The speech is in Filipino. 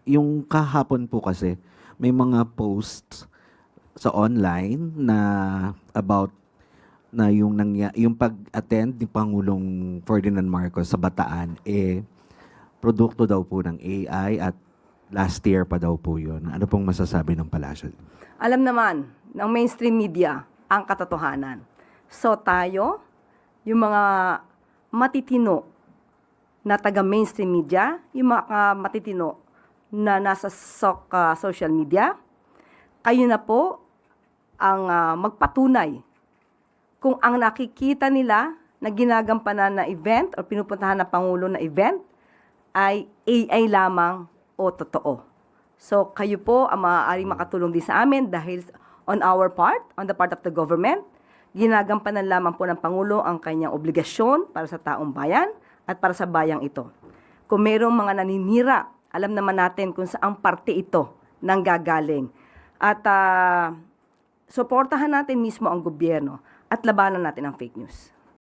Yung kahapon po kasi, may mga posts sa online na about na yung pag-attend ni Pangulong Ferdinand Marcos sa Bataan, produkto daw po ng AI at last year pa daw po yun. Ano pong masasabi ng palasyo? Alam naman ng mainstream media ang katotohanan. So tayo, yung mga matitino na taga-mainstream media, yung mga matitino na nasa social media, kayo na po ang magpatunay kung ang nakikita nila na ginagampanan na event o pinupuntahan ng Pangulo na event ay AI lamang o totoo. So kayo po ang maaaring makatulong din sa amin dahil on our part, on the part of the government, ginagampanan lamang po ng Pangulo ang kanyang obligasyon para sa taong bayan at para sa bayang ito. Kung mayroong mga naninira, alam naman natin kung saang parte ito nanggagaling. At suportahan natin mismo ang gobyerno at labanan natin ang fake news.